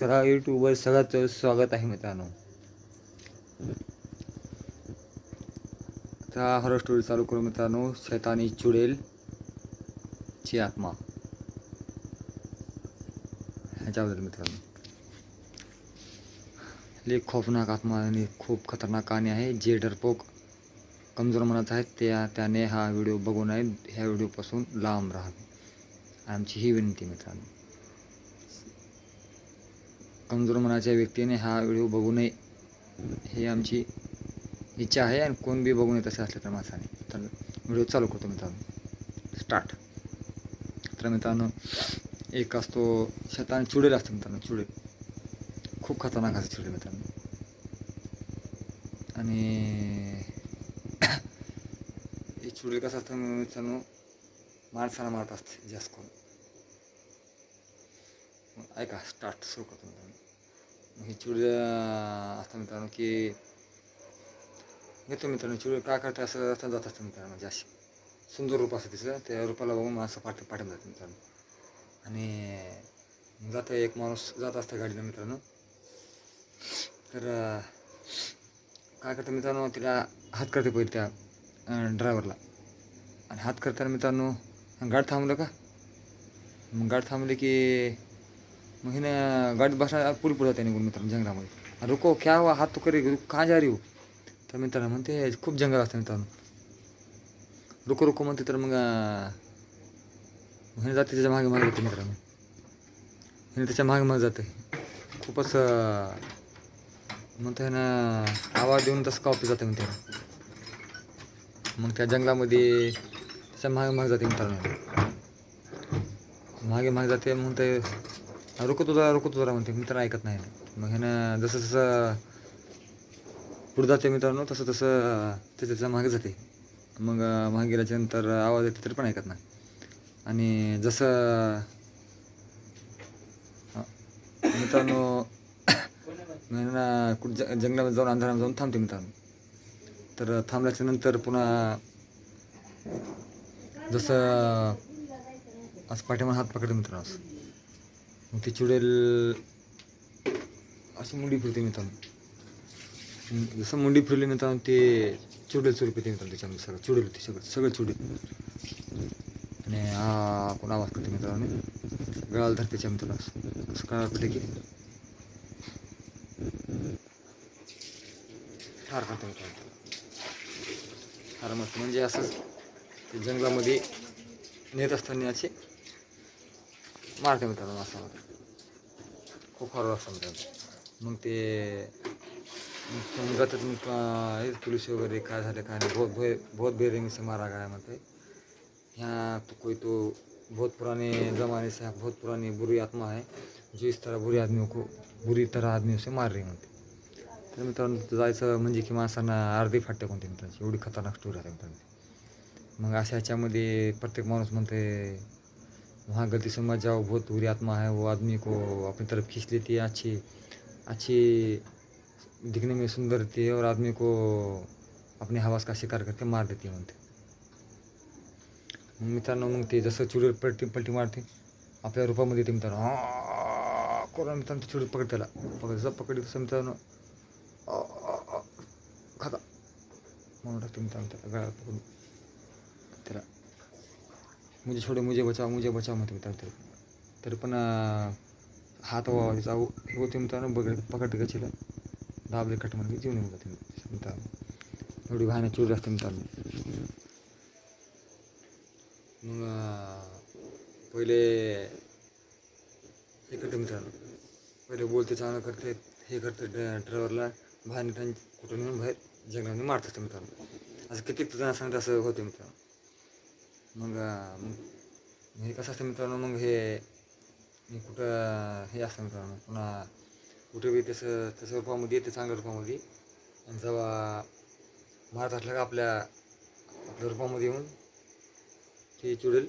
नमस्कार, यूट्यूबवर सगळ्यात स्वागत आहे मित्रांनो. आता हॉरर स्टोरी चालू करू मित्रांनो. शैतानी चुडेल ची आत्मा ह्याच्याबद्दल मित्रांनो. लई खौफनाक आत्मा आणि खूप खतरनाक कहाणी आहे. जे डरपोक कमजोर मनात आहेत त्याने हा व्हिडिओ बघू नये. ह्या व्हिडिओपासून लांब राहावे आमची ही विनंती मित्रांनो. कमजोर मनाच्या व्यक्तीने हा व्हिडिओ बघू नये ही आमची इच्छा आहे. आणि कोण बी बघू नये तसे असले तर माणसाने. तर व्हिडिओ चालू करतो मित्रांनो. स्टार्ट. तर मित्रांनो, एक असतो शैतान चुडेल असतो मित्रांनो. चुडेल खूप खतरनाक असते चुडेल मित्रांनो. आणि हे चुडेल कसं असतं मित्रांनो, माणसाला मारत असते जास्त करून. ऐका, स्टार्ट सुरू करतो मित्रांनो. ही चुडेल असतं मित्रांनो की येतो मित्रांनो. चुडेल काय करते असं असं जात असतं मित्रांनो. म्हणजे अशी सुंदर रूप असतं तिचं. त्या रूपाला बघून माणसं पाठीमागे जातं मित्रांनो. आणि जातं एक माणूस जात असतं गाडीनं मित्रांनो. तर काय करतं मित्रांनो, तिला हात करते पहिले त्या ड्रायव्हरला. आणि हात करताना मित्रांनो गाडी थांबलं का, मग गाडी थांबली की मग हिनं गाडीत बसणार पुढे पुढे जाते निघून मित्रांनो जंगलामध्ये. रुको क्या हुआ, हात तो करे, कहाँ जा रही हो. तर मित्रांनो म्हणते खूप जंगल असतं मित्रांनो. रुको रुको म्हणते. तर मग हिने जाते त्याच्या मागे मागे जाते मित्रांनो. हिने त्याच्या मागे मागे जाते. खूपच म्हणतो ह्यानं आवाज देऊन तसं कापी जाते मित्रांनो. मग त्या जंगलामध्ये त्याच्या मागे मागे जाते मित्रांनो. मागे मागे जाते. म्हणते रुको तो जरा म्हणते. मित्र ऐकत नाही. मग ह्यानं जसं जसं पुढे जाते मित्रांनो तसं तसं त्याच्या मागे जाते. मग मागे गेल्याच्यानंतर आवाज येते तरी पण ऐकत नाही. आणि जसं मित्रांनो कुठं जंगलामध्ये जाऊन अंधारामध्ये जाऊन थांबते मित्रांनो. तर थांबल्याच्या नंतर पुन्हा जसं असं पाठीमागे हात पकडते मित्रांनो. असं मग ती चुडेल अशी मुंडी फिरते मित्रांनो. जसं मुंडी फिरली मित्रांनो ते चुडेल स्वरूप येते मित्रांनो. त्याच्यामध्ये सगळं चुडेल होते. सगळं चुडेल. आणि कोण आवाज करते मित्रांनो. गळाला धरतेच्या मित्रांनो. असं कळा कुठे की ठार करते मित्रांनो. ठार मस्त म्हणजे असंच ते जंगलामध्ये नेत असताना असे मारते मित्रांनो. असं खूप हॉरर असतं मित्रांनो. मग ते जातात मग पोलीस वगैरे काय झालं काय नाही. बहुत बेरंगी से मारा गया म्हणते. यहाँ तो कोई तो बहुत पुराने ज़माने से बहुत पुरानी बुरी आत्मा है जो इस तरह बुरी तरह आदमियों से मार रही म्हणते. तर मित्रांनो तिथं जायचं म्हणजे की माणसांना अर्धी फाटते कोणते मित्रांची. एवढी खतरनाक स्टोरी आहे मित्रांनो. मग अशा ह्याच्यामध्ये प्रत्येक माणूस म्हणते वहाँ गलती से मत जाओ, बहुत बुरी आत्मा है, वो आदमी को अपनी तरफ खींच लेती है. अच्छी दिखने में सुंदर रहती है और आदमी को अपने हवास का शिकार करके मार देती है म्हणते. मग मित्रांनो मग ते जसं चुडेल पलटी मारते आपल्या रूपामध्ये येते मित्रांनो. कोरोना मित्रांनो चुडेल पकड त्याला जसं पकडली तसं मित्रांनो खाता म्हणून टाकते मित्रांनो. त्याला गळा पकडून त्याला मुझे बचाव म्हणते मित्रांनो. तरी पण हात तिचा होते मित्रांनो. पकडते गचीला दाबले कट म्हणजे जीवन येऊन जाते मित्रांनो. एवढी भयानक चोरी असते मित्रांनो. मग पहिले हे करते मित्रांनो. पहिले बोलते चांगलं करते हे करते ड्रायव्हरला बाहेर कुठून येऊन बाहेर जंगलामध्ये मारत असते मित्रांनो. असं कित्येक जण सांगते असं होते मित्रांनो. मग हे कसं असतं मित्रांनो. मग हे कुठं हे असतं मित्रांनो. पुन्हा कुठे बी तसं रूपामध्ये येते चांगल्या रूपामध्ये. आणि जेव्हा मारत असलं का आपल्या रूपामध्ये येऊन ते चुडेल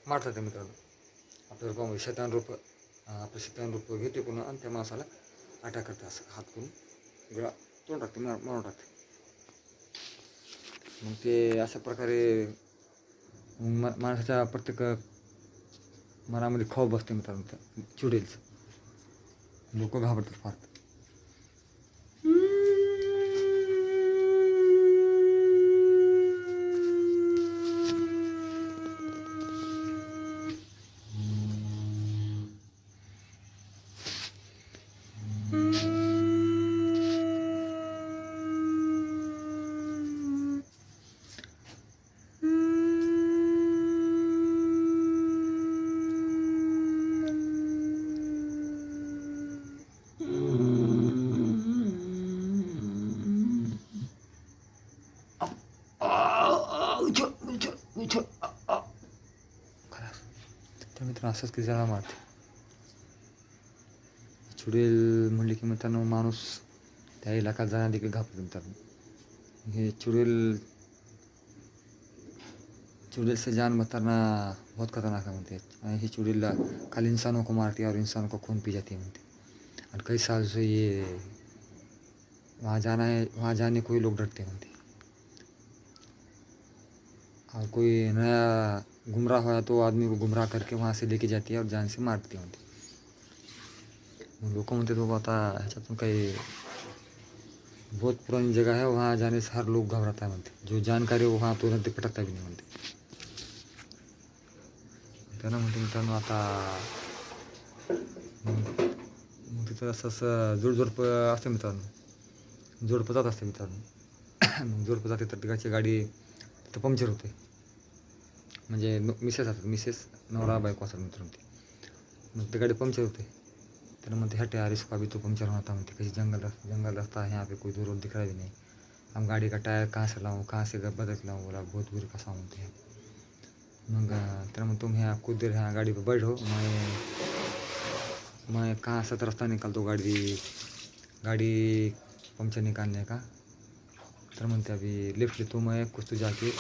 मारतात मित्रांनो. आपल्या रूपामध्ये आपलं शैतान रूप घेते पुन्हा. आणि त्या माणसाला अटॅक करते. असं हात करून गळा तोंड टाकते मारून टाकते. मग ते अशा प्रकारे माणसाच्या प्रत्येक मनामध्ये खौफ बसते मित्रांनो त्या चुडेलचं. लोक घाबरतात फार. तर मित्रांनो असंच किती जणांना मारते. चुडेल म्हणले की मित्रांनो माणूस त्या इलाकात जाण्या देखील घाबरतो मित्रांनो. हे चुड़ैल से जान बचाना बहुत खतरनाक है म्हणते. आणि ही चुड़ैल खाली इंसानों को मारती है और इंसानों को खून पी जाती है म्हणते. और कई साल से ये वहाँ जाने को ही लोग डरते हैं म्हणते. और कोई नया गुमराह हुआ तो आदमी को गुमराह करके वहाँ से लेके जाती है और जान से मारती है म्हणते. लोक म्हणते तो आता ह्याच्यातून काही बहुत पुरानी जगह है, वहाँ जाने से हर लोग घबराता है म्हणते. जो जानकारी है वहाँ तुरंत पटकता भी नाही म्हणते. त्यांना म्हणते मित्रांनो आता मग तिथं असं जोडप असतं मित्रांनो. जोडपं जात असते मित्रांनो. मग जोडपं जाते तर तिकडची गाडी तिथं पंक्चर होते. म्हणजे मिसेस असतात, मिसेस नवरा बायको असतात मित्रांनो ते. मग ती गाडी पंक्चर होते. तर म्हणते हटे यार इसका भी तो पंक्चर होता म्हणते. कहीं जंगल रास्ता है, यहाँ पे कोई रोड दिख रहा भी नहीं. हम गाड़ी का टायर कहाँ से लाऊँ, कहाँ से बदल लाऊँ, बोला बहुत बुरी फंसा म्हणते. मग तर मग तुम यहाँ कुछ देर यहाँ गाड़ी पे बैठो, मैं कहाँ से रास्ता निकालतो गाड़ी पंक्चर निकालने का. तर म्हणते अभी लिफ्ट लेतो मैं, कुछ तो जाके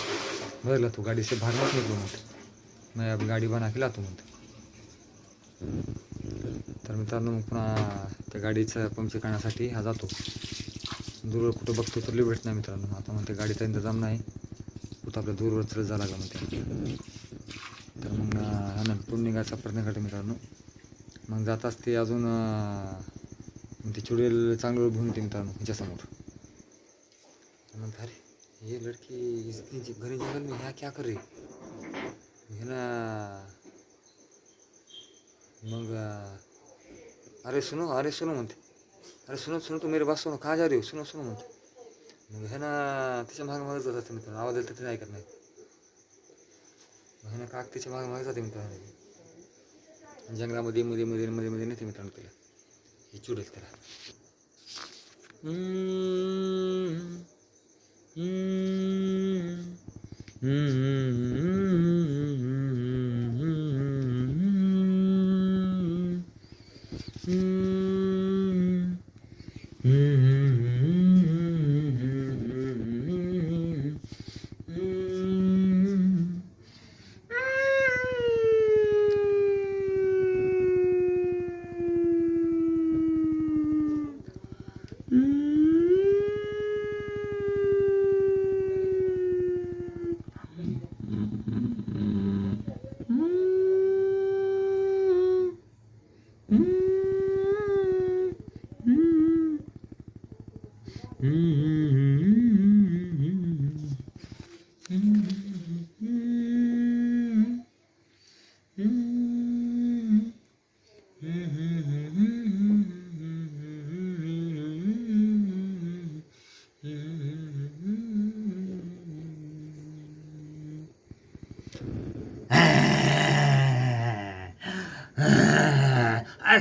बदल लातो, गाड़ी से बाहर मत निकलो म्हणते. मैं अभी गाड़ी बना के लातो म्हणते. तर मित्रांनो मग पुन्हा त्या गाडीचं पंक्चर करण्यासाठी हा जातो. दूरवर कुठं बघतो तर लिफ्ट नाही मित्रांनो. आता म्हणते गाडीचा इंतजाम नाही, कुठं आपल्या दूरवर चलत जावं लागलं म्हणते. तर मग ह्यानं पुढे निघायचा प्रयत्न करते मित्रांनो. मग जाताच ते अजून ते चुड़ैल चांगलं उभून येते मित्रांनो ह्याच्यासमोर. म्हणते अरे ये लड़की इतनी घनी जंगल में यहाँ क्या कर रही है ना. मग अरे सुनो म्हणते. अरे सुनो तो मेरे बात सुनो, कहाँ जा रही हो, सुनो म्हणते. मग ह्यानं तिच्या मागे जात असते मित्रांनो. आवाज दिला तर ते ऐकत नाही. ह्यानं काक तिच्या मागे जाते मित्रांनो. जंगलामध्ये मध्ये नेते मित्रांनो तिला. ही चुड़ैल त्याला.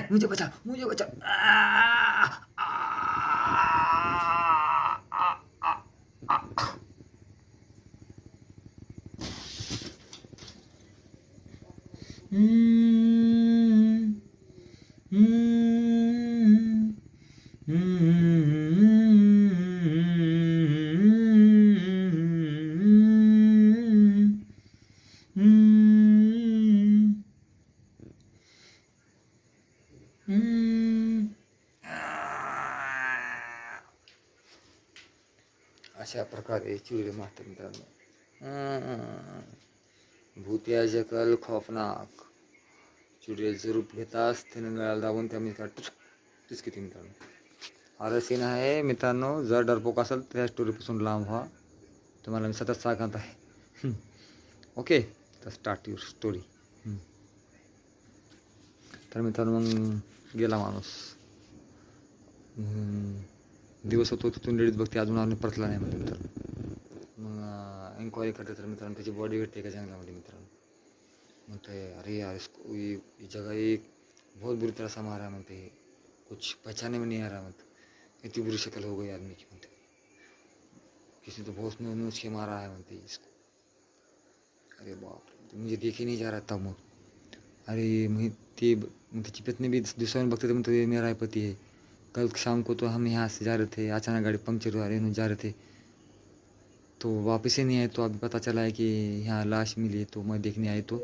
मुझे बचा. अशा प्रकारे चुड़ैल मारते मित्रांनो. भूतिया जकल खौफनाक. चुड़ैलचं रूप घेताच त्यानं गळाला दाबून त्यामध्ये टुचक तीच किती मित्रांनो. अरे सीन आहे मित्रांनो, जर डरपोक असेल तर या स्टोरीपासून लांब व्हा. तुम्हाला मी सतत सांगत आहे. ओके, तर स्टार्ट युअर स्टोरी. तर मित्रांनो मग गेला माणूस. दिवस होतो तिथून लेडीज बघते, अजून आम्ही परतला नाही म्हणते मित्रांनो. मग एन्क्वायरी करते तर मित्रांनो त्याची बॉडी भेटते का जंगलामध्ये मित्रांनो. म्हणते अरे यार इसको ये जगह एक बहुत बुरी तरह से मारा है म्हणते, कुछ पहचाने में नहीं आ रहा म्हणते, इतनी बुरी शक्ल हो गई आदमी की म्हणते, किसी तो बहुत नोच के मारा है म्हणते इसको. अरे बाप रे, मुझे देख ही नहीं जा रहा था मग. अरे मग ते त्याची पत्नी भी दुसऱ्याने बघते तर म्हणते मेरा पति है, कल शाम को तो हम यहाँ से जा रहे थे, अचानक गाड़ी पंक्चर हुआ, रेनू जा रहे थे तो वापस ही नहीं आए, तो अभी पता चला है कि यहाँ लाश मिली है, तो मैं देखने आई तो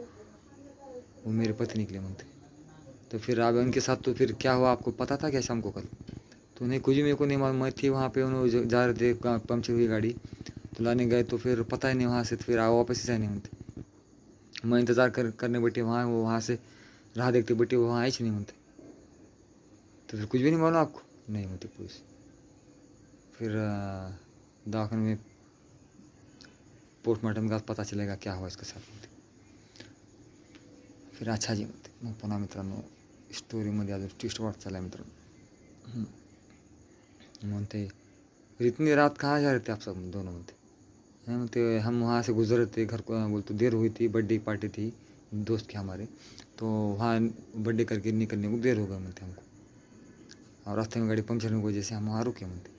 वो मेरे पति निकले म्हणते. तो फिर अब उनके साथ तो फिर क्या हुआ आपको पता था क्या शाम को कल? तो नहीं कुछ भी मेरे को नहीं मालूम, मैं थी वहाँ पे, उन्होंने जा रहे थे, पंक्चर हुई गाड़ी तो लाने गए, तो फिर पता ही नहीं वहाँ से, तो फिर वापस ही जाने म्हणते. मैं इंतज़ार करने बैठे वहाँ, वो वहाँ से राह देखते बैठे, वो वहाँ आई नहीं म्हणते. तो फिर कुछ भी नहीं मालूम आपको? नहीं म्हणते पुलिस. फिर दवाखाने में पोस्टमार्टम का पता चलेगा क्या हुआ इसके साथ म्हणते. फिर अच्छा जी म्हणते. मग पुन्हा मित्रांनो स्टोरीमध्ये अजून ट्विस्ट वाढत चालला आहे मित्रांनो. म्हणते फिर इतनी रात कहाँ जा रहे थे आप सब दोनों म्हणते. म्हणते हम वहाँ से गुजर रहे थे, घर को बोलते देर हुई थी, बर्थडे की पार्टी थी दोस्त के हमारे, तो वहाँ बर्थडे करके निकलने को देर हो गया म्हणते हमको, और रास्ते में गाड़ी पंक्चर होने की वजह से हम वहाँ रुके म्हणते.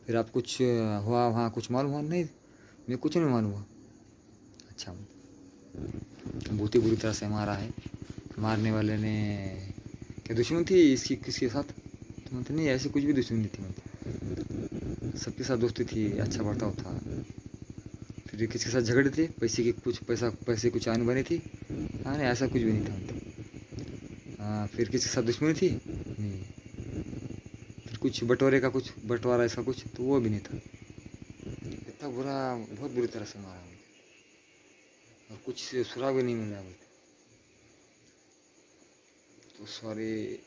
फिर आप कुछ हुआ वहाँ, कुछ मालूम हुआ? नहीं मैं कुछ नहीं मालूम हुआ. अच्छा, बहुत ही बुरी तरह से मारा है. मारने वाले ने क्या दुश्मन थी इसकी किसके साथ? तो म्हणते नहीं ऐसे कुछ भी दुश्मनी नहीं थी म्हणते, सबके साथ दोस्ती थी, अच्छा बर्ताव था. फिर किसके साथ झगड़े थे, पैसे की पैसे कुछ आने बनी थी? हाँ नहीं ऐसा कुछ भी नहीं था म्हणते. फिर किसके साथ दुश्मनी थी? नहीं. फिर कुछ बंटवारे का कुछ बंटवारा ऐसा कुछ, तो वो भी नहीं था. इतना बुरा, बहुत बुरी तरह से मारा और कुछ सुराग भी नहीं मिला बोलते. तो सॉरी,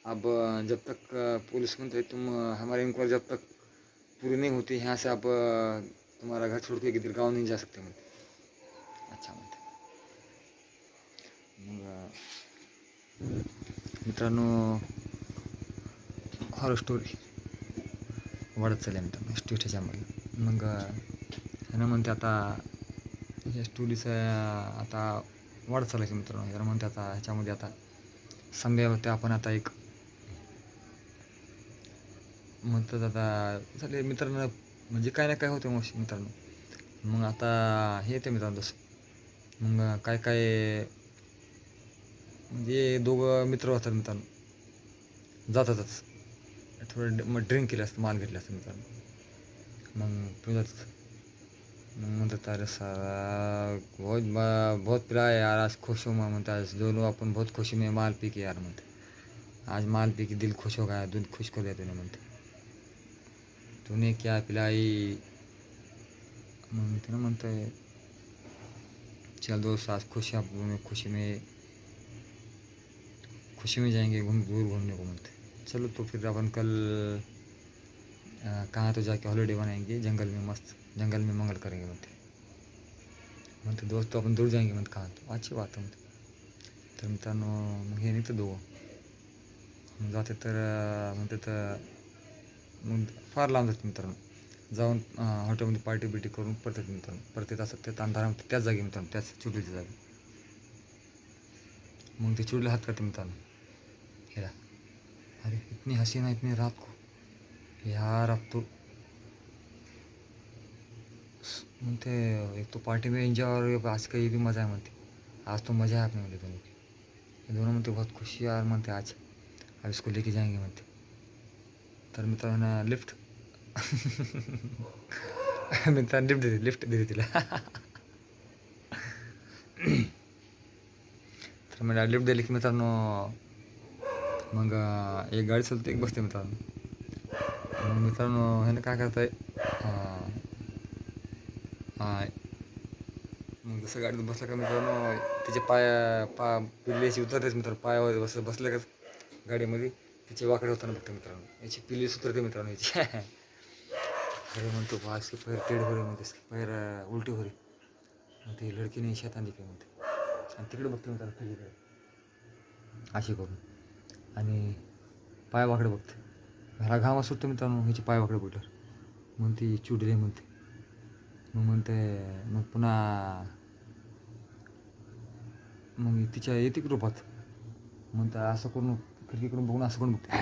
अब जब तक पुलिस म्हणते तुम हमारी इंक्वायरी जब तक पूरी नहीं होती, यहाँ से आप तुम्हारा घर छोड़ के किधर गाँव नहीं जा सकते म्हणते. अच्छा म्हणते. मग मित्रांनो हॉरर स्टोरी वाढत चालली मित्रांनो स्टोरीच्या मध्ये. मग ह्यानं म्हणते आता या स्टोरीचं आता वाढत चालायचं मित्रांनो. ह्याला म्हणते आता ह्याच्यामध्ये आता संध्या होते, आपण आता एक म्हणतात आता झाले मित्रांनो, म्हणजे काय ना काय होते मग मित्रांनो. मग आता हे येते मित्रांनो तसं. मग काय काय म्हणजे दोघं मित्र होतात मित्रांनो, जातातच थोडं मग ड्रिंक केलं असतं, माल घेतलं असतं मित्रांनो. मग पिऊन जातात. मग म्हणतात अरे सारा बहुत पिला है यार, आज खुश हूँ मैं म्हणते, आज दोनों अपन बहुत खुशी में माल पी के यार म्हणते, आज माल पी के दिल खुश हो गया, दिल खुश कर दिया तूने म्हणते, तूने क्या पिलाई. मग मी त्यानं म्हणतोय चल दोस्त आज खुशी, आप खुशी में जाएंगे दूर घूमने को म्हणते. चलो तो फिर अपन कल कहाँ तो जाके हॉलीडे बनाएंगे जंगल में, मस्त जंगल में मंगल करेंगे म्हणते दोस्त, तो आपण दूर जाएंगे म्हणते. कहाँ तो अच्छी बात आहे म्हणते. तर मित्रांनो मग हे निघतं दोघं जाते तर म्हणते तर मग फार लांब जाते मित्रांनो. जाऊन हॉटेलमध्ये पार्टी बिटी करून परत मित्रांनो, परत असं त्या अंधारामध्ये त्याच जागी मित्रांनो, त्याच चुलीच्या जागी. मग ते चुलीला हात करते मित्रांनो. हेरा अरे इतनी हसीना इतनी रात को यार, अब तो म्हणते एक तो पार्टी में एंजॉय और आज का ये भी मज़ा है म्हणते, आज तो मज़ा है आपने म्हणते दोनों की. दोनों म्हणते बहुत खुशी यार म्हणते आज, अब इसको लेके जाएंगे म्हणते. तर मित्रांनो लिफ्ट मित्रांनो लिफ्ट देते तिला. तर मला लिफ्ट दिली की मित्रांनो मग एक गाडी चालते, एक बसते मित्रांनो. मग मित्रांनो ह्यानं काय करताय, मग जसं गाडीत बसलं का मित्रांनो त्याचे पिल्ली अशी उतरतेच मित्रांनो, पायावर बसलं का गाडीमध्ये त्याचे वाकडे होताना बघते मित्रांनो, याची पिल्ली उतरते मित्रांनो याची. अरे म्हणतो पास की पैर टेढ़ हो रे म्हणते, पैर उलटी हो रे म्हणते, लडकी नाही शेतांनी काय म्हणते. आणि तिकडे बघते मित्रांनो तिकडे अशी करून, आणि पाय वाकडे बघते. ह्याला घामा सुटतो मित्रांनो ह्याचे पाय वाकडे बघल्यावर, म्हणते चुडले म्हणते. मग म्हणते, मग पुन्हा मग तिच्या येते रूपात म्हणतं असं करून खिडकीकडून बघून असं करून बघते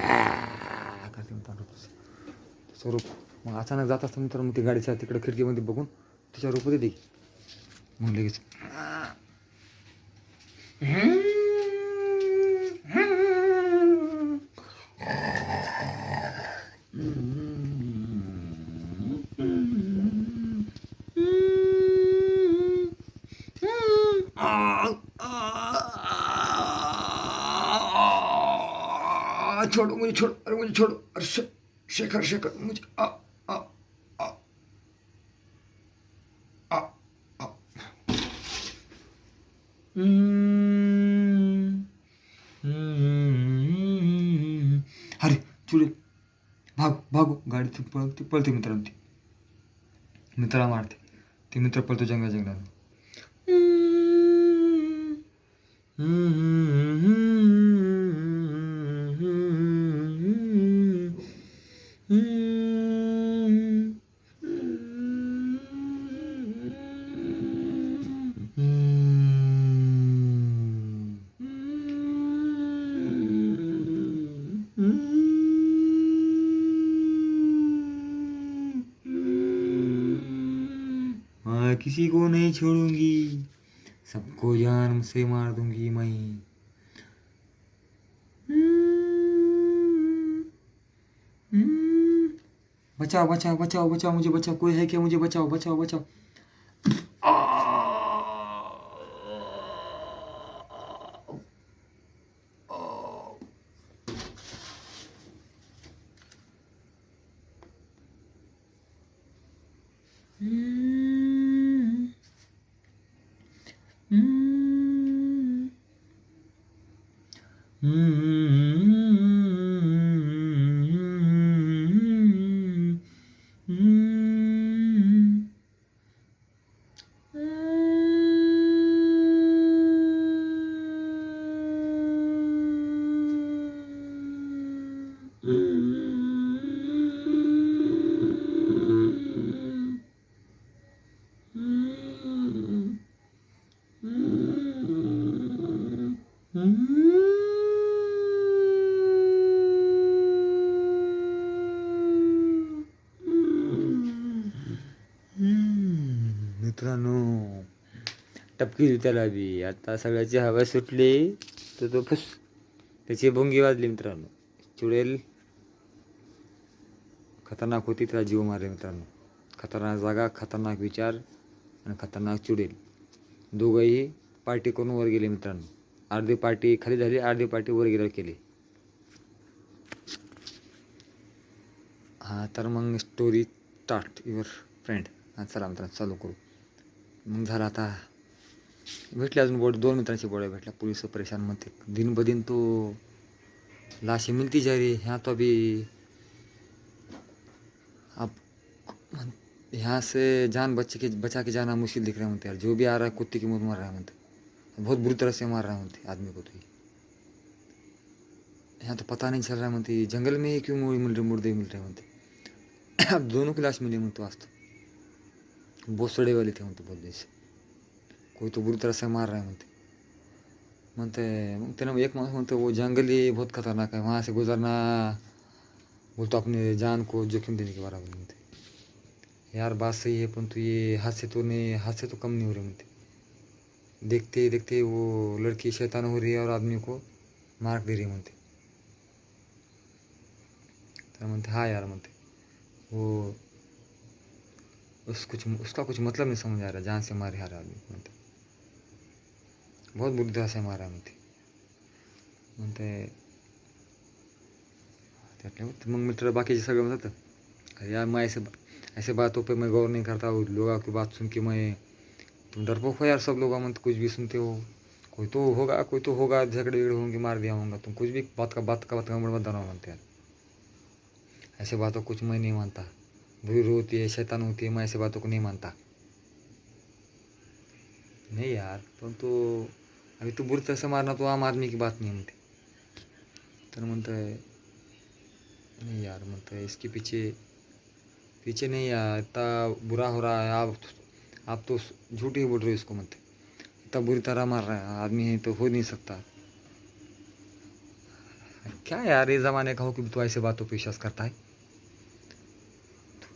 करते मित्रांनो स्वरूप. मग अचानक जात असतं मित्रांनो मग ती गाडीच्या तिकडं खिडकीमध्ये बघून तिच्या रूपात येते. मग लगेच छोड़ो मुझे, छोड़ो, अरे मुझे छोड़ो, अरे शेखर शेखर मुझे आ आ आ आ आ अरे चुडे भागो भागो, गाडी ती पळते मित्रांनो, ती मित्राला मारते, ती मित्र पळतो जंगलात. मैं किसी को नहीं छोड़ूंगी, सबको जान से मार दूंगी मैं. बचाओ बचाओ बचाओ बचाओ मुझे, बचाओ, कोई है क्या, मुझे बचाओ बचाओ बचाओ. मित्रांनो टपकी त्याला बी आता सगळ्याची हवा सुटली तर तो फुस त्याची भुंगी वाजली मित्रांनो. चुडेल खतरनाक होती, त्याला जीव मारले मित्रांनो. खतरनाक जागा, खतरनाक विचार आणि खतरनाक चुडेल, दोघंही पार्टी करून वर गेले मित्रांनो. अर्धी पार्टी खाली झाली, अर्धी पार्टी वर गेल्यावर केली. हा तर मग स्टोरी स्टार्ट युअर फ्रेंड. हा चला मित्रांनो चालू करू. मग झालं आता भेटले अजून दोन मित्रांची बॉड्या भेटल्या. पुलिस परेशान म्हणते दिन ब दिन तो लाशें मिलती जा रही है, यहाँ तो अभी अब यहाँ से जान बचा के जाना मुश्किल दिख रहा है म्हणते. यार जो भी आ रहा है कुत्ते की मौत मार रहा है म्हणते, बहुत बुरी तरह से मार रहा है म्हणते आदमी को. तो यहाँ तो पता नहीं चल रहा है म्हणते, जंगल में ही क्यों मुर्दे मिल रहे म्हणते. अब दोनों की लाश मिली म्हणतो आज तो, बहुत सड़े वाले थे म्हणते, बहुत देर से, कोई तो बुरी तरह से मार रहा है म्हणते. मग त्यानं एक माणूस म्हणतो वो जंगल ही बहुत खतरनाक है, वहाँ से गुजरना बोलतो अपने जान को जोखिम देने के बराबर म्हणते. यार बात सही है, परंतु ये हादसे तो कम नहीं हो रहे म्हणते. देखते देखते वो लड़की शैतान हो रही है और आदमी को मार दे रही म्हणते. तर म्हणते हाँ यार म्हणते वो उसका कुछ मतलब नहीं समझ आ रहा, जान से मारे हार आदमी म्हणते, बहुत बुरी तरह से मारा म्हणते. त्यातल्या मग मित्र बाकीचे सगळे म्हणतात यार मैं ऐसे बातों पे मैं गौर नहीं करता, लोगों की बात सुन के मैं तुम डरपोक हो यार, सब लोग अमन कुछ भी सुनते हो। कोई तो होगा, झगड़े झगड़े होंगे, मार दिया होगा, तुम कुछ भी बात का मत बनाओ मानते यार। ऐसे बातों को कुछ मैं नहीं मानता। बुरी रूह होती है, शैतान होती है, मैं ऐसे बातों को नहीं मानता। नहीं यार, परंतु अभी तू बुरी तरह से मारना तो आम आदमी की बात नहीं म्हणते. तर म्हणतंय नहीं यार, म्हणतंय इसके पीछे पीछे नहीं यार, इतना बुरा हो रहा है, आप तो झूठ ही बोल रहे हो इसको, म्हणते इतना बुरी तरह मार रहा है आदमी है तो हो नहीं सकता. क्या यार, ये ज़माने का हो कि तू ऐसे बातों पर विश्वास करता है.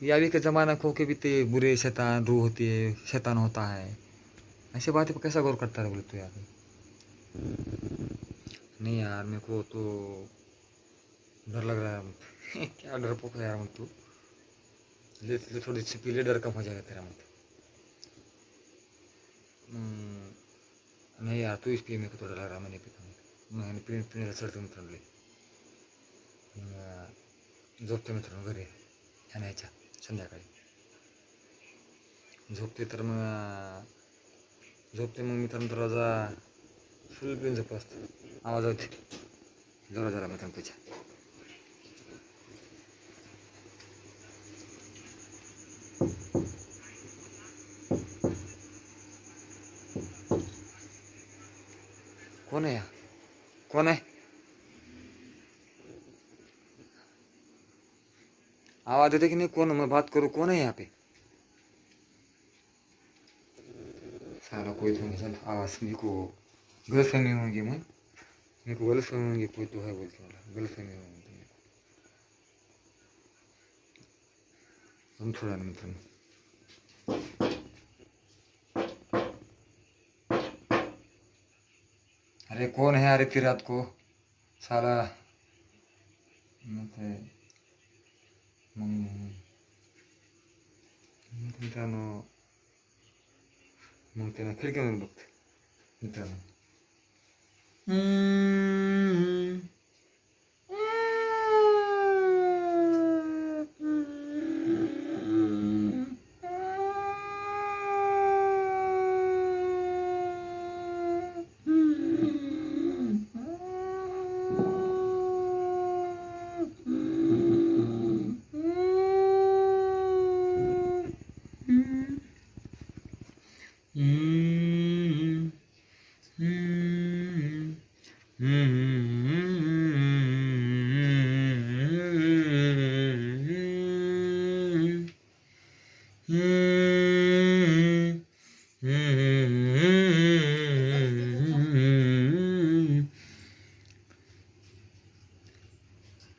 ये अभी का ज़माना को के भी ते बुरे शैतान रूह होती है, शैतान होता है, ऐसे बातें पर कैसा गौर करता है बोले तू यार. नहीं यार, मेरे को तो डर लग रहा है. क्या डरपोक है यार, मत तू ले थोड़ी सी पीले, डर कम हो जाएगा तेरा मत. नहीं यार, तू इस पिए, मेरे को तो डर लग रहा है, मैं नहीं पीता हूँ. मैंने पीने चढते मित्रांनो, झोपते मित्रांनो घरी ह्या याच्या संध्याकाळी झोपते, तर मग झोपते मग मित्रांनो, दरवाजा फुल पिऊन झोप असतो, आवाज होते जरा जरा मित्रांनो तुझ्या. कौन है यार, कौन है, आवाज देते कि नहीं, कौन, मैं बात करूँ, कौन है यहाँ पे. सारा कोई तो नहीं, चल आवाज़ मेरे को गलत फहमी होंगी, मेरे को गलत फहमी होंगी, कोई तो है बोलते मला गलत फहमी होंगी. हम थोड़ा नहीं मित्रांनो. अरे कौन है, अरे फिर रात को साला मग मित्रांनो, मग त्याला खिडकीमधून बघते मित्रांनो.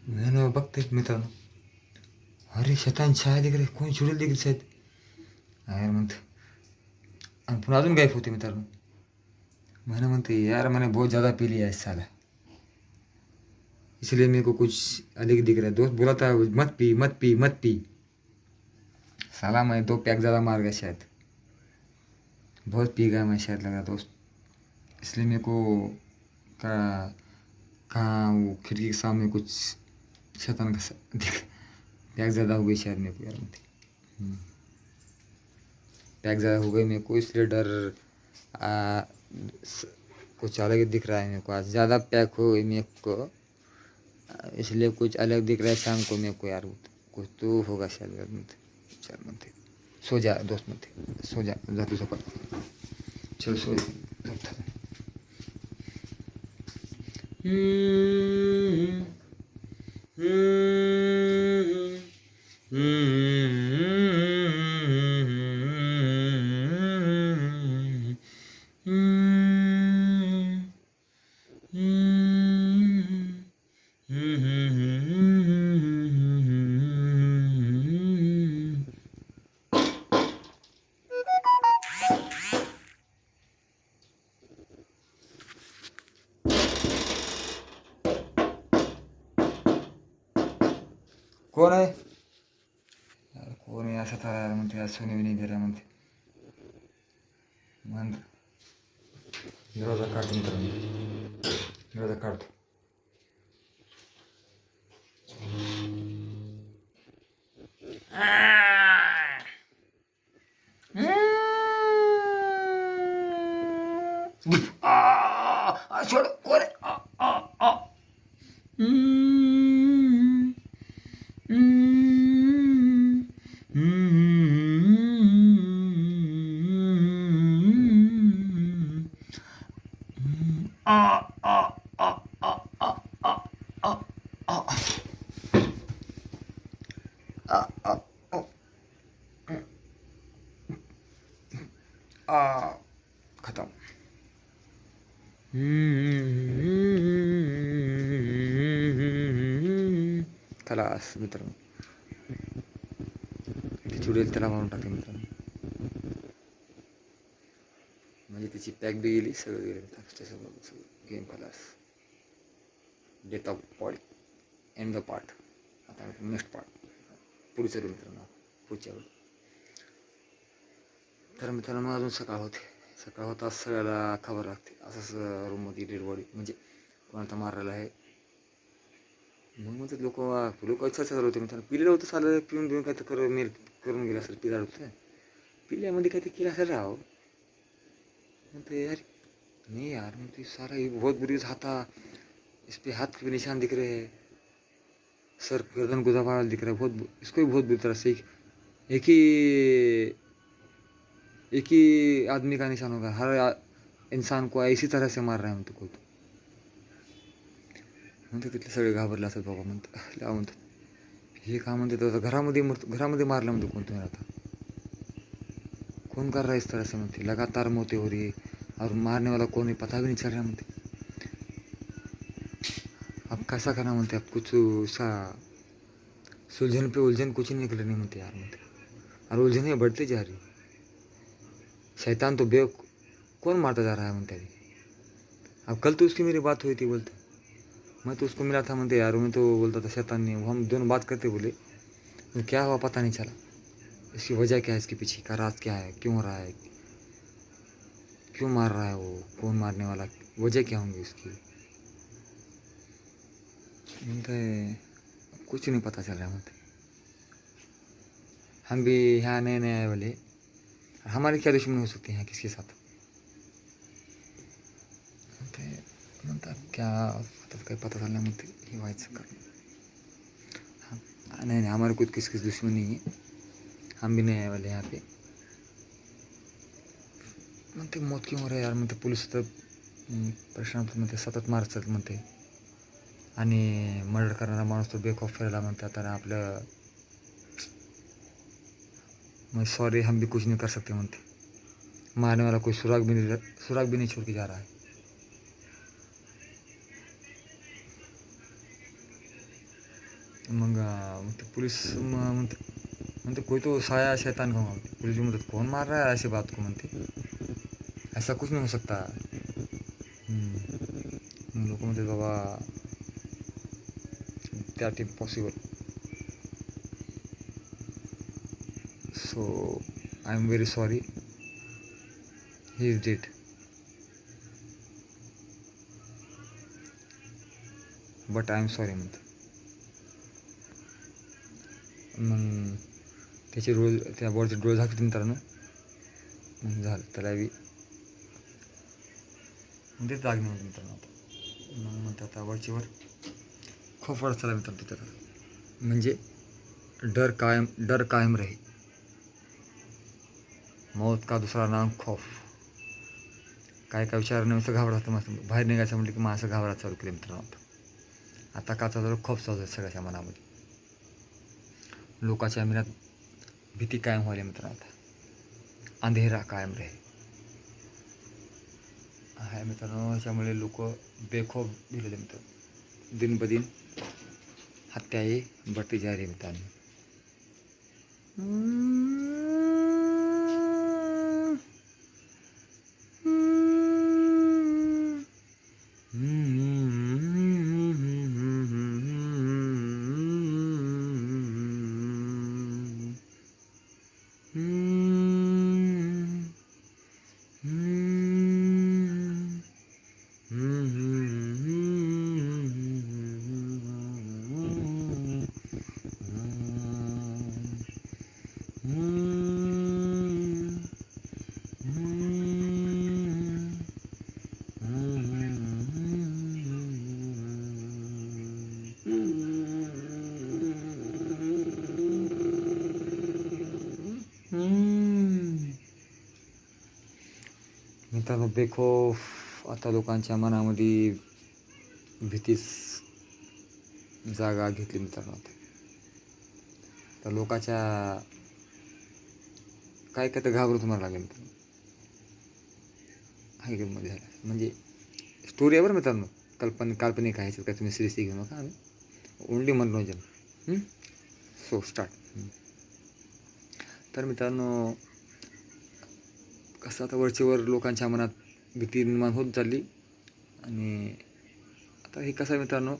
मैंने बघते मित्रांनो, अरे शैतान छाया दिख रही, कोणी चुडेल दिख रही शायद यार म्हणते. आणि पुन्हा अजून गायब होते मित्रांनो. मैंने म्हणते यार, मैंने बहुत ज़्यादा पी लिया इस साला, इसलिए मेरे को कुछ अलग दिख रहा है. दोस्त बोला था मत पी मत पी मत पी, साला मैं 2 पैक ज़्यादा मार गया शायद, बहुत पी गया मैं शायद, लगा दोस्त, इसलिए मेरे को कहाँ वो खिड़की के सामने कुछ शैतान का दिख, पैक ज़्यादा हो गई शायद मेरे को यार म्हणते. पैक ज़्यादा हो गई मेरे को, इसलिए डर कुछ अलग ही दिख रहा है मेरे को, आज ज़्यादा पैक हो गई मेरे को, इसलिए कुछ अलग दिख रहा है शाम को मेरे को यार. कुछ तो होगा शायद यार म्हणते. चल म्हणते सो जा दोस्त, म्हणते सो जा तू झोपा, चल सो जा. कौन है यार, कौन है, ऐसा था यार म्हणते, आज सोने भी नहीं दे रहा म्हणते. बंद दरवाजा काढतो मित्रांनो, दरवाजा काढतो. हम्म, आ आ आ आ आ आ आ आ आ आ आ खत्म. खलास मित्रांनो, ती उडेल त्याला मारून टाकते मित्रांनो. म्हणजे तिची पॅक बी गेली, सगळं गेलं सगळं गेम खलास. Death of body end the part. आता नेक्स्ट पार्ट पुढचं रे मित्रांनो, पुढच्या वेळी. तर मित्रांनो अजून सकाळ होते, सकाळ होता सगळ्याला खबर लागते असंच रूममध्ये डेड बॉडी म्हणजे कोणाला मारलेला आहे. मग म्हणतात लोक चर्चा चालू होते मित्रांनो. पिलेलं होतं, चाललं पिऊन पिऊन काय तर करून गेलं असेल, पिला होतं पिल्यामध्ये काय ते केलं असेल राव. म्हणते यार नहीं यार, मतलब सारा ये बहुत बुरी हाथा, इस पे हाथ के निशान दिख रहे हैं, सर गर्दन गुदा हुआ दिख रहा है, बहुत इसको भी बहुत बुरी तरह से एक ही आदमी का निशान होगा, हर इंसान को इसी तरह से मार रहा है म्हणतो कोण. म्हणते तिथले सगळे घाबरले असतात बाबा. म्हणतात हे का म्हणते, तर घरामध्ये मारलं म्हणतो कोण तुम्ही आता, कौन कर रहा है इस तरह से. म्हणते लगातार मौतें हो रही है और मारने वाला कौन है पता भी नहीं चल रहा. म्हणते अब कैसा करना, म्हणते अब कुछ उसका सुलझन पे उलझन कुछ नहीं निकल नहीं म्हणते यार. म्हणते और उलझनें बढ़ते जा रही. शैतान तो कौन मारता जा रहा है म्हणते अभी. अब कल तो उसकी मेरी बात हुई थी, बोलते मैं तो उसको मिला था. म्हणते यार मैं तो बोलता था शैतान ने, हम दोनों बात करते बोले, क्या हुआ पता नहीं चला. इसकी वजह क्या है, इसके पीछे का राज क्या है, क्यों हो रहा है, क्यों मार रहा है वो, कौन मारने वाला, वजह क्या होंगी उसकी. म्हणते कुछ नहीं पता चल रहा. म्हणते हम भी यहाँ नए नए आए वाले, हमारी क्या दुश्मनी हो सकती है किसके साथ. म्हणतात क्या आता काही पता चलना. म्हणते हे व्हायचं का. हाँ नहीं हमारे कुछ किसी दुश्मनी नहीं है, हम भी नए आए वाले यहाँ पे. म्हणते मौत क्यों हो रहा है यार. म्हणते पोलीस तर प्रश्न म्हणते सतत मारतात म्हणते, आणि मर्डर करणारा माणूस तो बेखौफ फिरायला म्हणतात. आणि आपलं मैं सॉरी हम भी कुछ नहीं कर सकते. म्हणते मारने वाला कोई सुराग भी नहीं छोड़ के जा रहा है. मग म्हणते पोलीस म्हणते कोई तो साया शैतान का. पुलिस भी म्हणतात कौन मार रहा है ऐसी बात को. म्हणते ऐसा कुछ नहीं हो सकता. लोक म्हणतात बाबा that impossible. So I am very sorry, he is dead. But I am sorry म्हणते. मग त्याची त्या बॉडीचे डोळे झाकते मित्रांनो. मग झालं त्याला बी म्हणजे जाग नाही मित्रांनो. आता मग म्हणतात आता वरचीवर खूप वाढत चालला मित्रांनो त्याला. म्हणजे डर कायम रहे, मौत का दुसरा नाम खौफ. काय विचार नाही, असं घाबरत मस्त. बाहेर निघायचं म्हटलं की माणसं घाबरायला चालू केले मित्रांनो. आता का चालू, खौफ चालू आहे सगळ्याच्या मनामध्ये. लोकांच्या मनात भीती कायम व्हायला मित्रांनो. आता अंधेरा कायम रहे आहे मित्रांनो. ह्याच्यामुळे लोक बेखौफ दिलेले मित्रांनो. दिन ब दिन हत्याएं बढ़ती जा रही मित्रांनो. मित्रांनो बेखौफ आता लोकांच्या मनामध्ये भीतीच जागा घेतली मित्रांनो. आता तर लोकांच्या काय काय तर घाबरून तुम्हाला लागेल मित्रांनो. हाय मध्ये झाला म्हणजे स्टोरी आहे बरं मित्रांनो, काल्पनिक आहे, काय तुम्ही सिरियसली घेऊ नका. ओनली मनोरंजन. So start. तर मित्रांनो कसं आता वरचेवर लोकांच्या मनात भीती निर्माण होत चालली. आणि आता हे कसं आहे मित्रांनो,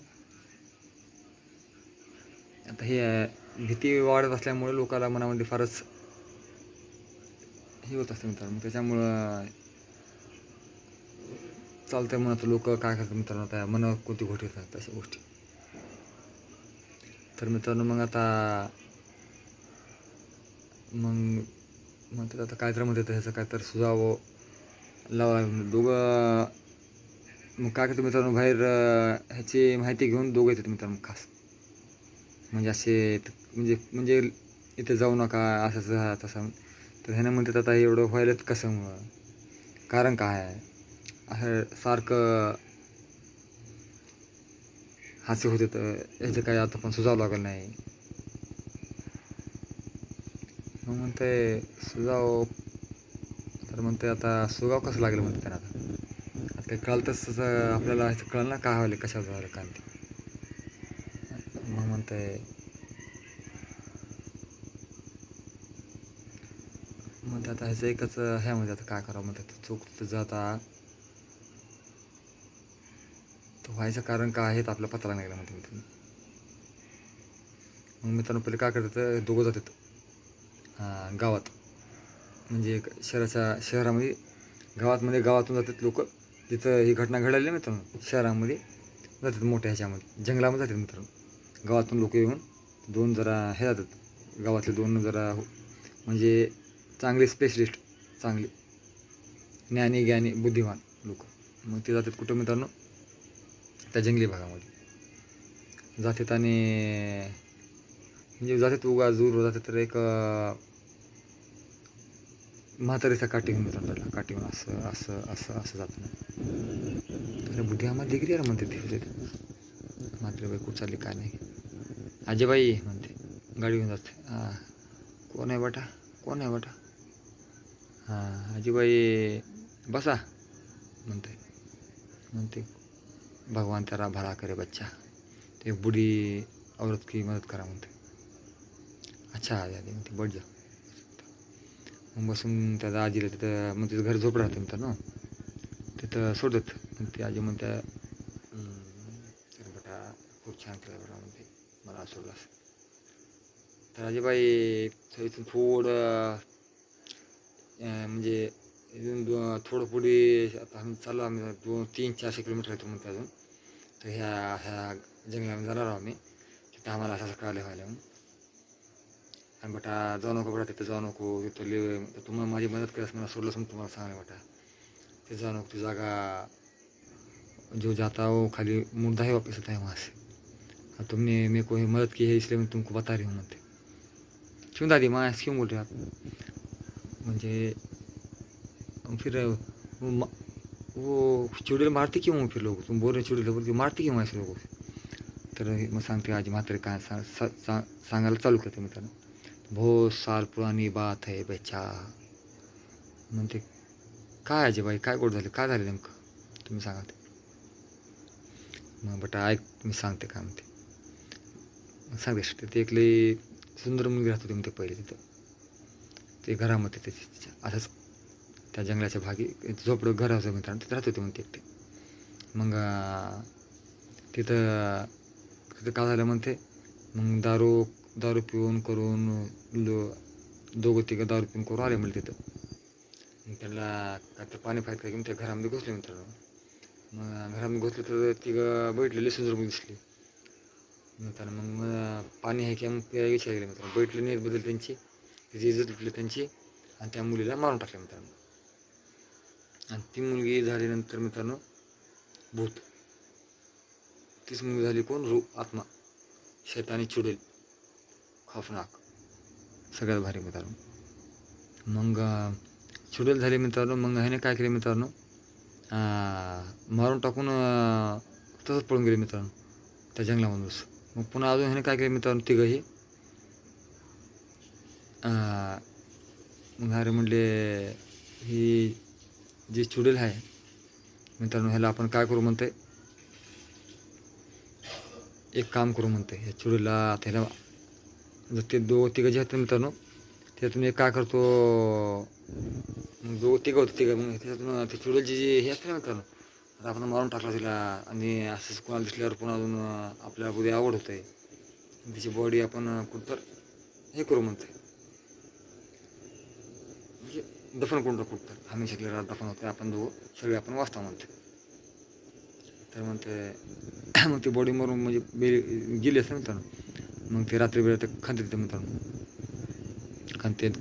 आता हे भीती वाढत असल्यामुळे लोकांना मनामध्ये फारच हे होत असतं मित्रांनो. त्याच्यामुळं चालतं म्हणत लोक काय करतात मित्रांनो, आता मनावर कोणती गोष्टी येतात तशा गोष्टी. तर मित्रांनो मग आता मग म्हणतात आता काय तर म्हणतात ह्याचं काय तर सुझाव लावा दोघं. मग काय करतो मित्रांनो, बाहेर ह्याची माहिती घेऊन दोघं येतात मित्रांनो खास. म्हणजे असे म्हणजे म्हणजे इथे जाऊ नका असं तसं. तर ह्यानं म्हणतात आता एवढं व्हायलाच कसं, कारण काय आहे असं सारखं हास्य होते. तर ह्याचं काय आता पण सुजावं लागलं नाही. मग म्हणते सुजाव, तर म्हणते आता सुगाव कसं लागलं म्हणते त्यांना. आता काही कळलं तसं आपल्याला ह्याचं कळलं ना काय व्हायला कशावर व्हायला काय ते. मग म्हणते आता ह्याचं एकच ह्या म्हणजे आता काय करावं म्हणते, चूक तुझं आता तो व्हायचं कारण काय आहे तर आपल्या पत्ता लागला म्हणते मित्रांनो. मग मित्रांनो पहिले काय करतात, दोघं जातात गावात, म्हणजे शहरामध्ये गावातून जातात लोक. तिथं ही घटना घडली मित्रांनो, शहरामध्ये जातात मोठ्या ह्याच्यामध्ये जंगलामध्ये जातात मित्रांनो. गावातून लोक येऊन दोन जरा हे जातात, गावातले दोन जरा म्हणजे चांगले स्पेशलिस्ट, चांगले ज्ञानी बुद्धिमान लोक. मग ते जातात कुठं मित्रांनो, त्या जंगली भागामध्ये जातात. आणि म्हणजे जातात उगा दूर जातात. तर एक म्हातारीचा काठी घेऊन मित्रांनो, त्याला काठी घेऊन असं असं असं असं जातं ना. तर बुद्धिमान डिग्री यार म्हणते ते म्हातारी बाई कुठं चालली काय नाही. आजीबाई म्हणते गाडी घेऊन जाते. कोण आहे बेटा. आजीबाई बसा म्हणते भगवान तेरा भला करे बच्चा. ते बुढ़ी औरत की मदत करा म्हणते. अच्छा आजी म्हणते बैठ जा. मग बसून त्या आजीला तिथं मग तिथं घर झोप राहतं मित्रांनो, तिथं सोडतात. मग ती आजी म्हणते बेटा खूप छान केलं बेटा म्हणते, मला सोडलास. तर आजीबाई इथून थोडं म्हणजे इथून थोडं पुढे आता आम्ही चाललो, आम्ही 200-400 किलोमीटर येतो म्हणते अजून. तर ह्या जंगलामध्ये जाणार आहोत आम्ही. तिथं आम्हाला असं कळालं व्हायला म्हणून. आणि बेटा जाऊ नको बेटा, तिथं जाऊ नको, तिथं तुम्हाला माझी मदत केल्यास मला सोडलंच म्हणून तुम्हाला सांगा बेटा. ते जाऊ नको, ती जागा जो जाता हो खाली मुर्दा है वापस आता है वहाँ से. तुमने मेरे को मदद की है इसलिए मैं तुमको बता रही हूँ म्हणते. क्यों दादी माँ ऐसे क्यों बोल रहे आप. म्हणजे फिर वो चुड़ैल मारती क्यों फिर लोग, तुम बोल रहे चुड़ैल बोल के मारती क्यों ऐसे लोगों. तर मग सांगते आजी म्हातारी काय सांगायला चालू करते मित्रांनो. बहुत साल पुरानी बात है बच्चा म्हणते. काय आजीबाई काय गोड झाले, काय झाले नेमकं तुम्ही सांगा ते. मग बेटा ऐक मी सांगते काय म्हणते. मग सांगते ते एक लई सुंदर मुलगी राहत होती म्हणते पहिले तिथं, ते घरामध्ये ते असंच त्या जंगलाच्या भागी झोपडं घर होतं मित्रांनो, तिथं राहत होते म्हणते एकटे. मग तिथं काय झालं म्हणते, मग दारू पिऊन करून दोघं तिघं दारू पिऊन करून आले म्हणजे तिथं. मग त्याला काय तर पाणी फायदा घेऊन त्या घरामध्ये घुसले मित्रांनो. मग घरामध्ये घुसले तर तिघं बैठलेली सुंदर मुली दिसली मित्रांनो. मग पाणी आहे की मग प्यायला विचारले मित्रांनो, बैठले नाही बदल त्यांची, तिची इज्जत घेतली त्यांची आणि त्या मुलीला मारून टाकले मित्रांनो. आणि ती मुलगी झाल्यानंतर मित्रांनो भूत. तीच मुलगी झाली कोण, आत्मा, शैतानी चुडेल, खौफनाक, सगळ्यात भारी मित्रांनो. मग चुडेल झाली मित्रांनो. मग ह्याने काय केलं मित्रांनो, मारून टाकून तसंच पळून गेले मित्रांनो त्या जंगलामधूनच. मग पुन्हा अजून ह्याने काय केलं मित्रांनो, तिघंही मग अरे म्हणले ही जी चुडेल आहे मित्रांनो, ह्याला आपण काय करू म्हणते, एक काम करू म्हणते, ह्या चुडेला ह्याला जर ते तिघं जे आहेत मित्रांनो, त्यातून एक काय करतो, मग तिघं होतं तिघं, मग त्याच्यातून ते चुडेलची जी हे असते ना मित्रांनो, आता आपण मारून टाकला तिला आणि असंच कोणाला दिसल्यावर पुन्हा अजून आपल्याला उद्या आवड होतं आहे, तिची बॉडी आपण कुठं हे करू म्हणते, म्हणजे दफन करून टाकू कुठं, हमेशातल्या रात दफन होते, आपण दोघं सगळे आपण वाचता म्हणते. तर म्हणते मग ती बॉडी मारून म्हणजे गेली असते मित्रांनो, मग ते रात्री वेळ ते खंत येते मित्रांनो, खंतेत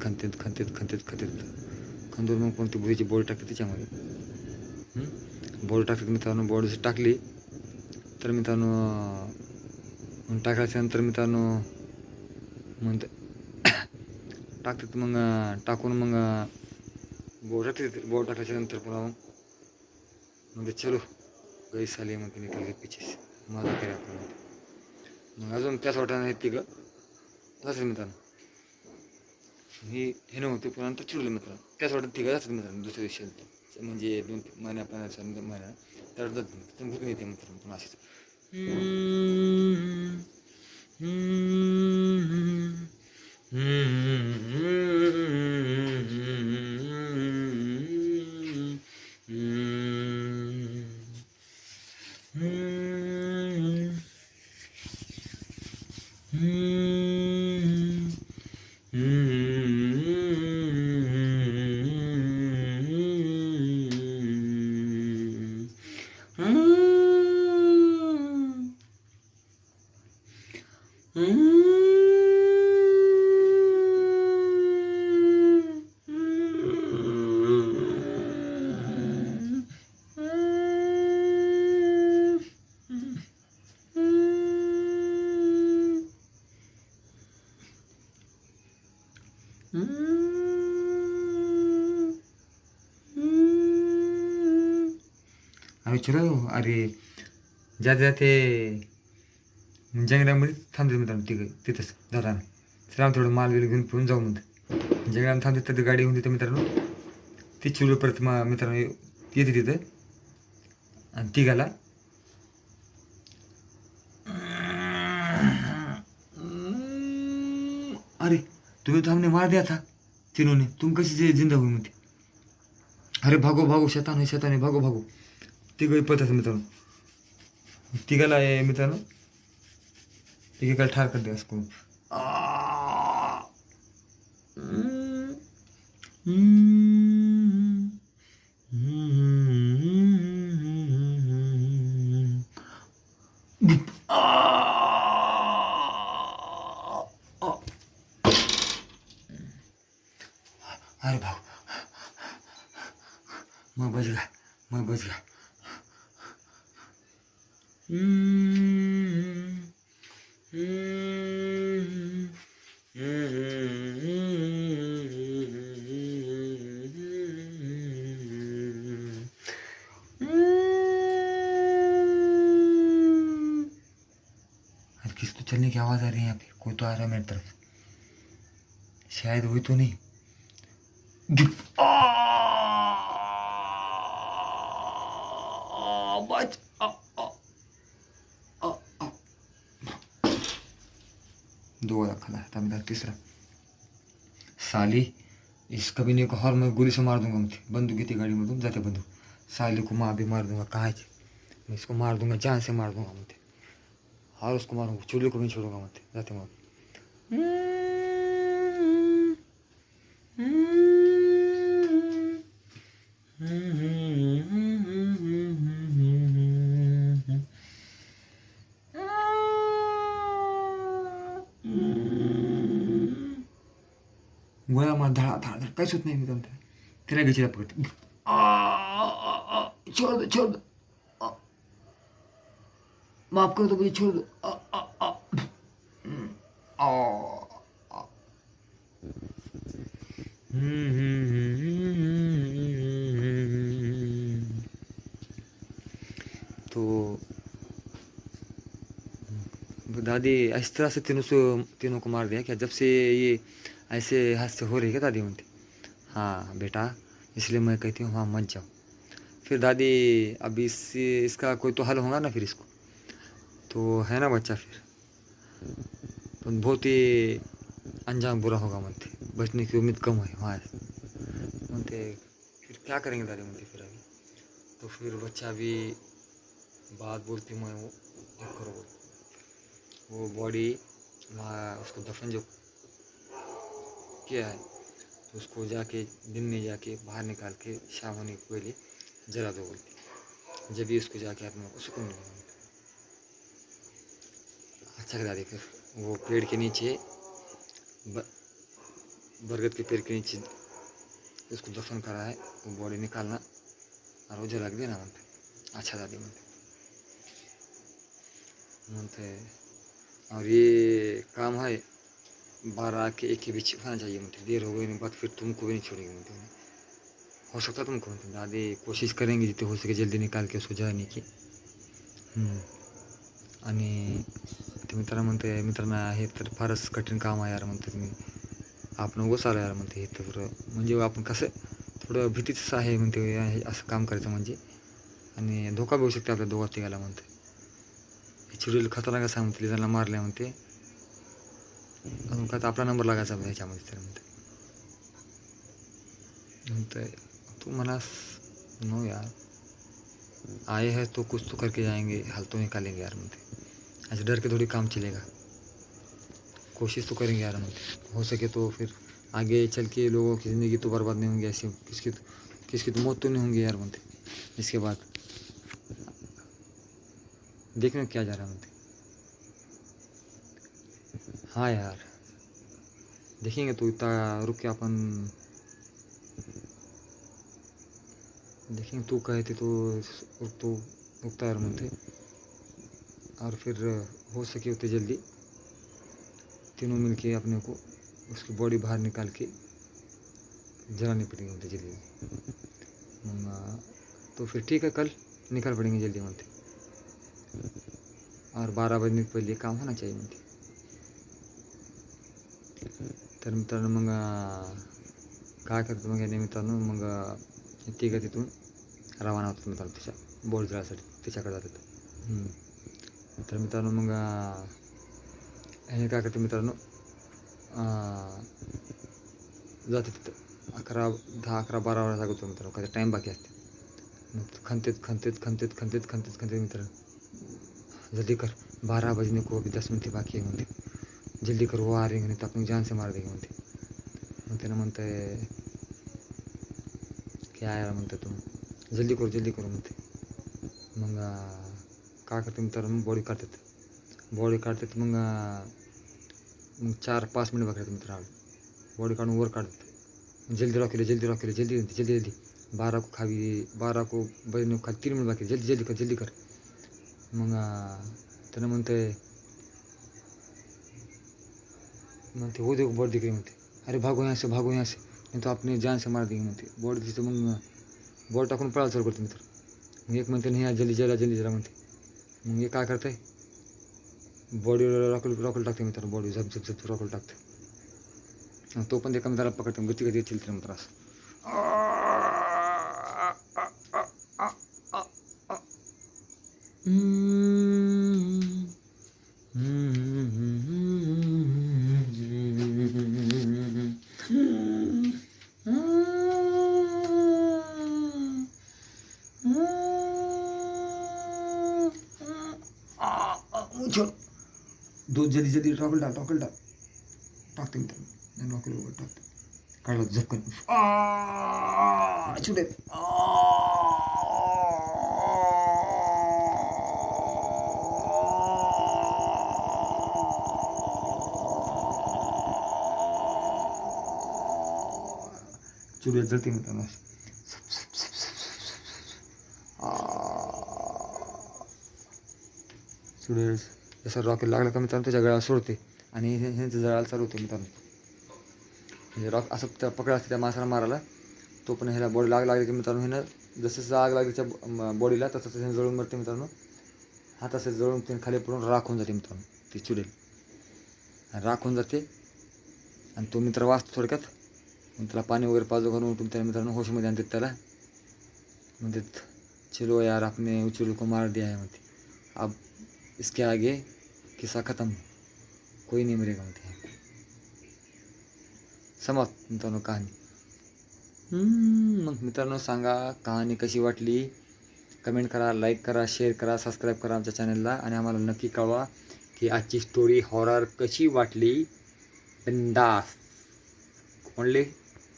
खंदून मग कोणती बुधीची बॉडी टाकते त्याच्यामध्ये, बॉडी टाकते मित्रांनो. बॉडी जर टाकली तर मित्रांनो, मग टाकल्याच्यानंतर मित्रांनो मग टाकतात, मग टाकून मग बॉडी टाकते. बॉडी टाकल्याच्यानंतर पुन्हा मग चलो गई साली मग निकल गए पीछे माझा केला आपण. मग अजून त्याच वाट्याने तिघं जातात मित्रांनो, हे नव्हते पुन्हा तर चिडले मित्रांनो, त्याच वाटत तिघं जातात मित्रांनो दुसऱ्या दिवशी, म्हणजे 2 महिन्यापर्यंत महिना तर भूकून येते मित्रांनो पुन्हा असेच. अरे चलो, अरे जाते जाते जंगलामध्ये थांबते मित्रांनो तिघं तिथंच जाताना, चला थोडं माल बिल घेऊन फिरून जाऊ म्हणते. जंगलात थांबते तर गाडी घेऊन तिथं मित्रांनो, ती चिवडी परत मित्रांनो येते तिथं आणि तिघाला अरे तुम्ही तो हमने मार दिया था तीनों ने, तुम कैसे जिंदा हुई म्हणते. अरे भागो भागो शैतान है भागो भागो. तिघं पळतात मित्रांनो, तिघाला मित्रांनो एकेकाला ठार करते असं करून. अरे भाऊ मैं बच गया. किसी तो चलने की आवाज़ आ रही है यहाँ पे, कोई तो आ रहा है मेरी तरफ, शायद वही तो नहीं. बच दो रखा था मेरा, तीसरा साली इस कमीने को हॉल में गोली से मार दूंगा मुझे, बंदूक थी गाड़ी में, जाते बंदूक, साली को मार भी मार दूंगा, कहाँ मैं इसको मार दूंगा, जान से मार दूंगा मुझे, और उसको मारूंगा, चूल्हे को नहीं छोड़ूंगा मुझे, जाते मार. गोळ्या मार धडा धडा धड, काहीच होत नाही मी म्हणते, त्याला घ्यायची पकडते, छोड़ दो माफ कर दो मुझे, छोड़ दो. दादी इस तरह से तीनों को मार दिया क्या, जब से ये ऐसे हादसे हो रहे क्या दादी म्हणते। हाँ बेटा, इसलिए मैं कहती हूँ वहाँ मत जाओ। फिर दादी अब इसका कोई तो हल होगा ना फिर इसको, तो है ना बच्चा, फिर तो बहुत ही अंजाम बुरा होगा म्हणते, बचने की उम्मीद कम है वहाँ म्हणते। फिर क्या करेंगे दादी म्हणते फिर अभी, तो फिर बच्चा भी बात बोलती मैं वो एक करो वो बॉडी वहाँ उसको दफन जो किया है, तो उसको जाके दिन में जाके बाहर निकाल के शाम होने के पहले जला दो बोलती, जब भी उसको जाके आत्मा को सुकून मिलेगा। अच्छा करा दे। फिर वो पेड़ के नीचे बरगद के पेड़ के नीचे उसको दफन करा है, वो बॉडी निकालना और वो जला के देना म्हणते। अच्छा दादी म्हणते और ये काम है 12 के 1 के बीच होना चाहिए म्हणते, देर हो गई नहीं बात फिर तुमको भी नहीं छोड़ेगी म्हणते, हो सकता तुमको म्हणते। दादी कोशिश करेंगे जितने हो सके जल्दी निकाल के उसको जाने की। आणि ते मित्रांना म्हणते, मित्रांना हे तर फारच कठीण काम आहे यार म्हणते, तुम्ही आपण उगाच आलो यार म्हणते, हे तर म्हणजे आपण कसं थोडं भीतीच आहे म्हणते असं काम करायचं म्हणजे, आणि धोका होऊ शकते आपल्या दोघा तिघाला म्हणते। चिडील खतरनाक असं म्हणते, त्यांना मारल्या म्हणते, अजून का आपला नंबर लागायचा ह्याच्यामध्ये तर म्हणते तू मनास नो यार, आए हैं तो कुछ तो करके जाएंगे, हल तो निकालेंगे यार म्हणते, ऐसे डर के थोड़ी काम चलेगा, कोशिश तो करेंगे यार म्हणते, हो सके तो फिर आगे चल के लोगों की ज़िंदगी तो बर्बाद नहीं होंगी, ऐसी किसकी तो मौत तो नहीं होंगी यार म्हणते। इसके बाद देखने क्या जा रहा है म्हणते। हाँ यार देखेंगे, तो इतना रुक के अपन देखेंगे, तू कहते तो रुकता यार म्हणते, और फिर हो सके उतने जल्दी तीनों मिलके अपने को उसकी बॉडी बाहर निकाल के जलानी पड़ेगी उतने जल्दी। तो फिर ठीक है, कल निकल पड़ेंगे जल्दी म्हणते, और 12 बजने के पहले काम होना चाहिए म्हणते। तर मित्रांनो मग काय करतो मग याने मित्रांनो, मग तिघं तिथून रवाना होतात मित्रांनो त्याच्या बॉडी जळासाठी, त्याच्याकडे जातात। तर मित्रांनो मग ह्याने काय करते मित्रांनो, जाते तिथं 11, 10, 11, 12 वेळा सांगतो मित्रांनो, काय टाईम बाकी असते, मग खनतेत मित्रांनो, जल्दी कर 12 बजने को अभी 10 मिनट बाकी है म्हणते, जल्दी कर वो आ रहे नहीं तो अपनी जान से मार देंगे म्हणते। मग त्यानं म्हणते क्या यार म्हणते, तुम जल्दी करो म्हणते। मग काय करते मित्रांनो, बॉडी काढतात मग 4-5 मिनट बाकी राहते मित्रांनो, बॉडी काढून वर काढतात, जल्दी रॉकेले जल्दी 12 को बजने को खाली 3 मिनट बाकी, जल्दी कर। मग त्यानं म्हणते वो देखो बॉडी दिख रही म्हणते, अरे भागो यहाँ से नहीं तो अपनी जान से मार देंगे म्हणते। बॉडी दिसते मग बॉडी टाकून पळायला चालू करते मित्र। मग एक म्हणते नाही जल्दी जला म्हणते, मग हे काय करते बॉडीवर रॉकेल टाकते मित्र, बॉडी झप रॉकेल टाकते, तो पण एका मित्राला पकडते, गती येतील तर मित्र असं दो जल्दी रॉकेल टाकते मित्रांनो, रॉकेल वर टाकते, काढलं झपकन छुटे चुऱ्या जळते मित्रांनो, चुऱ्या जसं रॉकेल लागलं का मित्रांनो त्याच्या गळ्याला सोडते आणि ह्यांचं जळायला चालू होते मित्रांनो, म्हणजे रॉक असं त्या पकड असते त्या माणसाला मारायला, तो पण ह्याला बॉडी लागली की मित्रांनो, ह्यानं जसं आग लागली त्या बॉडीला तसं जळून मरते मित्रांनो, हात असं जळून खाली पडून राख होऊन जाते मित्रांनो, ती चुडेल राख होऊन जाते आणि तो मित्र वाचतो थोडक्यात. मग त्याला पाणी वगैरे पाजू घालून उठून त्याला मित्रांनो होशमध्ये आणतात त्याला. म्हणतात चलो यार आपने उचलू को मार दिया है म्हणते. अब इसके आगे किस्सा खतम, कोई नहीं मरेगा म्हणते. समज मित्रांनो कहाणी. मग मित्रांनो सांगा कहाणी कशी वाटली. कमेंट करा, लाईक करा, शेअर करा, सबस्क्राईब करा आमच्या चॅनलला आणि आम्हाला नक्की कळवा की आजची स्टोरी हॉरर कशी वाटली. बिंदास only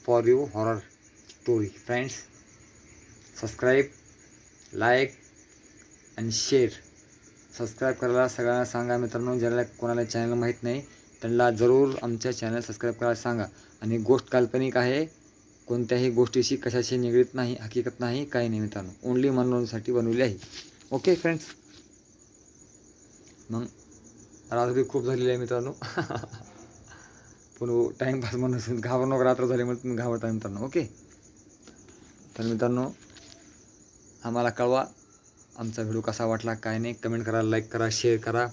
for you horror story friends. Subscribe, like आणि शेअर. सबस्क्राईब करायला सगळ्यांना सांगा मित्रांनो. ज्याला कोणाला चॅनल माहीत नाही त्यांना जरूर आमच्या चॅनल सबस्क्राईब करायला सांगा. आणि गोष्ट काल्पनिक आहे, कोणत्याही गोष्टीशी कशाशी निगडीत नाही, हकीकत नाही, काही नाही मित्रांनो. ओनली मनोरंजनासाठी बनवली आहे. Okay friends. मग रात्री खूप झालेली आहे मित्रांनो. पण टाईमपास म्हणून घाबरू रात्र झाली म्हणून तुम्ही घाबरता मित्रांनो. ओके. तर मित्रांनो आम्हाला कळवा आमचा व्हिडिओ कसा वाटला काय नाही. कमेंट करा, लाईक करा, शेअर करा.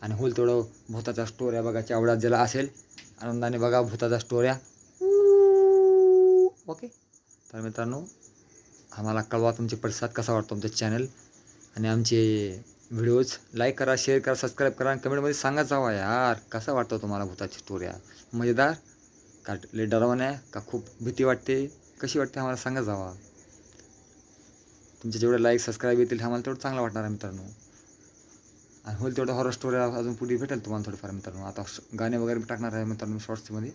आणि होईल तेवढं भूताच्या स्टोऱ्या बघायच्या आवडात ज्याला असेल आनंदाने बघा भूताच्या स्टोऱ्या. ओके. तर मित्रांनो आम्हाला कळवा तुमचे प्रतिसाद कसा वाटतो आमचं चॅनल आणि आमचे व्हिडिओज. लाईक करा, शेअर करा, सबस्क्राईब करा आणि कमेंटमध्ये सांगत जावा यार कसा वाटतो तुम्हाला भूताची स्टोऱ्या. मजेदार का लय डरवण्या का खूप भीती वाटते, कशी वाटते आम्हाला सांगत जावा. तुमचे जेवढे लाईक सबस्क्राईब येतील आम्हाला तेवढं चांगलं वाटणार आहे मित्रांनो. आणि होईल तेवढं हॉरर स्टोऱ्या अजून पुढे भेटेल तुम्हाला थोडंफार मित्रांनो. आता गाणे वगैरे टाकणार आहे मित्रांनो शॉर्ट्समध्ये.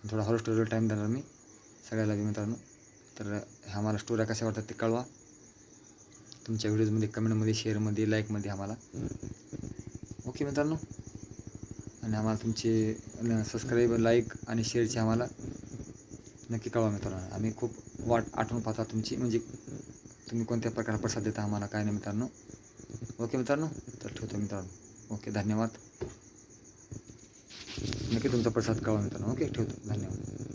थोडा हॉरर स्टोरीला टाईम देणार मी सगळ्याला मित्रांनो. तर आम्हाला स्टोऱ्या कशा वाटतात ते कळवा तुमच्या व्हिडिओजमध्ये, कमेंटमध्ये, शेअरमध्ये, लाईकमध्ये आम्हाला. ओके मित्रांनो. आणि आम्हाला तुमचे सबस्क्राईब, लाईक आणि शेअरचे आम्हाला नक्की कळवा मित्रांनो. आम्ही खूप आठवण पाहता तुमची, म्हणजे तुम्ही कोणत्या प्रकारे प्रसाद देता आम्हाला काय नाही मित्रांनो. ओके मित्रांनो. तर ठेवतो मित्रांनो. ओके धन्यवाद. नक्की तुमचा प्रसाद कळवा मित्रांनो. ओके ठेवतो. धन्यवाद.